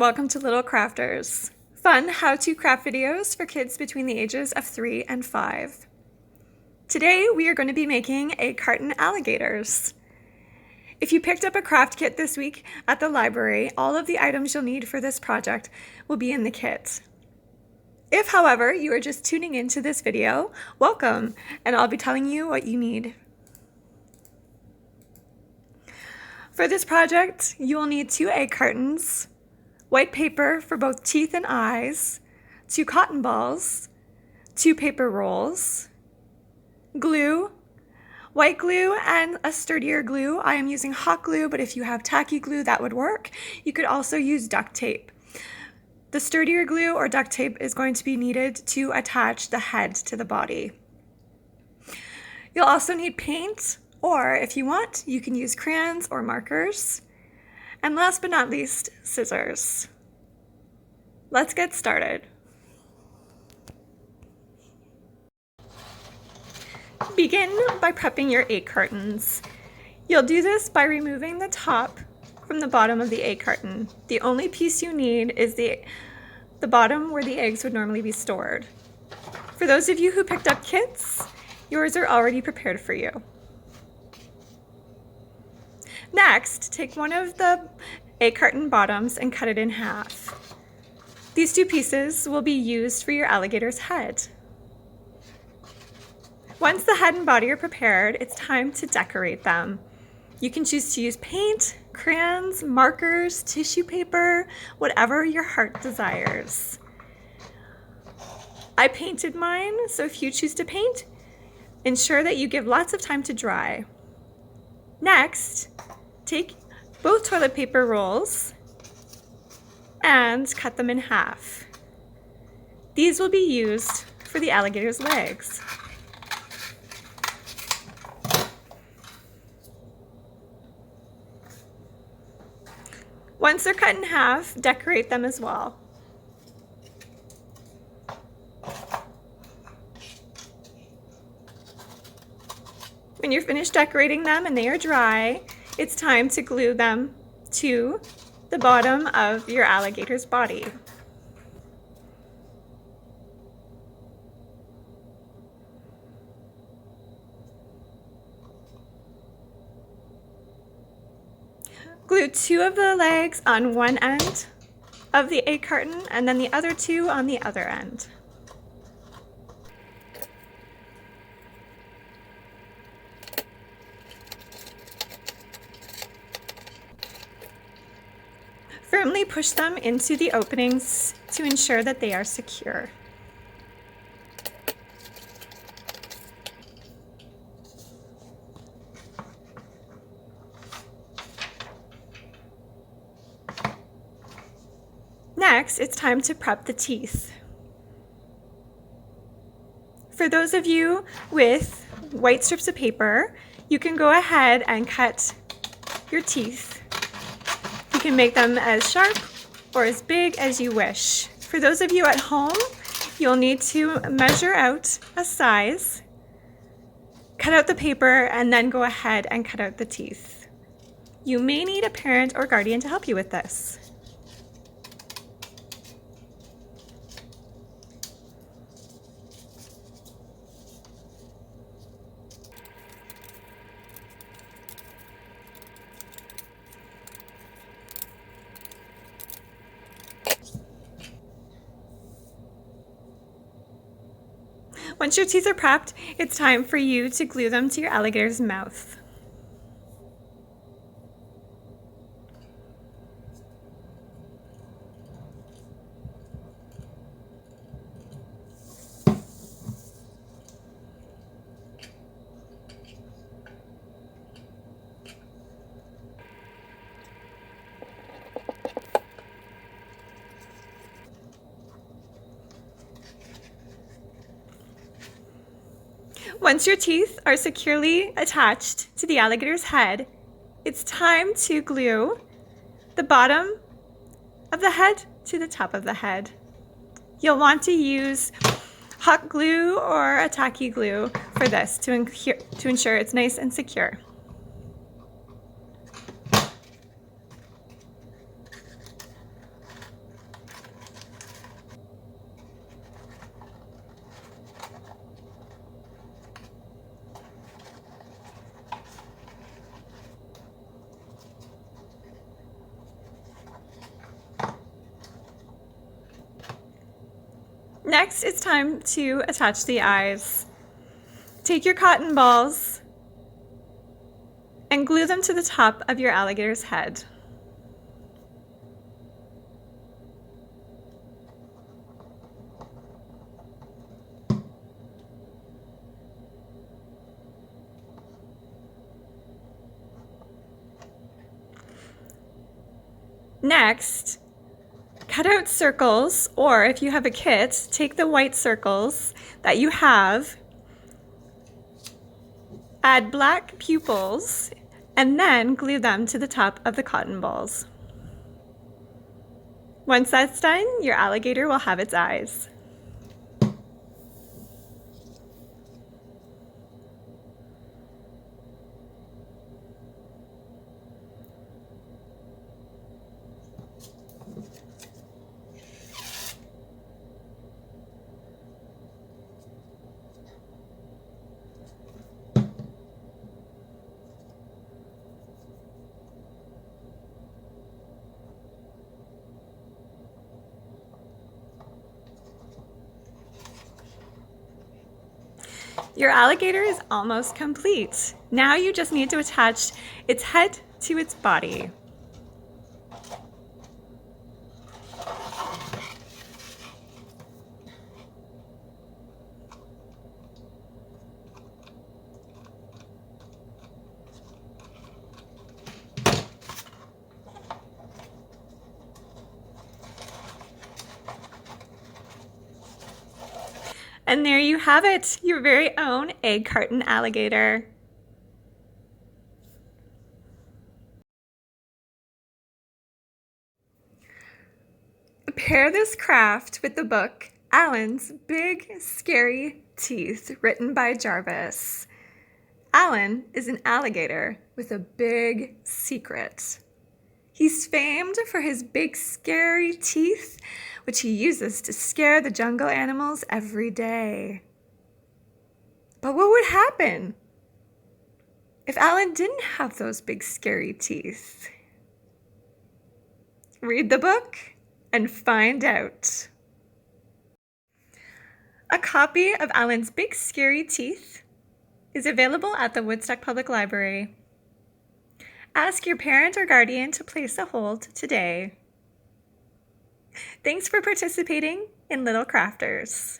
and welcome to Little Crafters, fun how-to craft videos for kids between the ages of 3 and 5. Today we are going to be making a carton alligators. If you picked up a craft kit this week at the library, all of the items you'll need for this project will be in the kit. If, however, you are just tuning into this video, welcome, and I'll be telling you what you need. For this project, you will need 2 egg cartons, white paper for both teeth and eyes, 2 cotton balls, 2 paper rolls, glue, white glue, and a sturdier glue. I am using hot glue, but if you have tacky glue, that would work. You could also use duct tape. The sturdier glue or duct tape is going to be needed to attach the head to the body. You'll also need paint, or if you want, you can use crayons or markers. And last but not least, scissors. Let's get started. Begin by prepping your egg cartons. You'll do this by removing the top from the bottom of the egg carton. The only piece you need is the bottom where the eggs would normally be stored. For those of you who picked up kits, yours are already prepared for you. Next, take one of the egg carton bottoms and cut it in half. These 2 pieces will be used for your alligator's head. Once the head and body are prepared, it's time to decorate them. You can choose to use paint, crayons, markers, tissue paper, whatever your heart desires. I painted mine, so if you choose to paint, ensure that you give lots of time to dry. Next, take both toilet paper rolls and cut them in half. These will be used for the alligator's legs. Once they're cut in half, decorate them as well. When you're finished decorating them and they are dry, it's time to glue them to the bottom of your alligator's body. Glue 2 of the legs on one end of the egg carton and then the other 2 on the other end. Firmly push them into the openings to ensure that they are secure. Next, it's time to prep the teeth. For those of you with white strips of paper, you can go ahead and cut your teeth. You can make them as sharp or as big as you wish. For those of you at home, you'll need to measure out a size, cut out the paper, and then go ahead and cut out the teeth. You may need a parent or guardian to help you with this. Once your teeth are prepped, it's time for you to glue them to your alligator's mouth. Once your teeth are securely attached to the alligator's head, it's time to glue the bottom of the head to the top of the head. You'll want to use hot glue or a tacky glue for this to ensure it's nice and secure. Next, it's time to attach the eyes. Take your cotton balls and glue them to the top of your alligator's head. Next, cut out circles, or if you have a kit, take the white circles that you have, add black pupils, and then glue them to the top of the cotton balls. Once that's done, your alligator will have its eyes. Your alligator is almost complete. Now you just need to attach its head to its body. And there you have it, your very own egg carton alligator. Pair this craft with the book Alan's Big Scary Teeth, written by Jarvis. Alan is an alligator with a big secret. He's famed for his big scary teeth, which he uses to scare the jungle animals every day. But what would happen if Alan didn't have those big scary teeth? Read the book and find out. A copy of Alan's Big Scary Teeth is available at the Woodstock Public Library. Ask your parent or guardian to place a hold today. Thanks for participating in Little Crafters.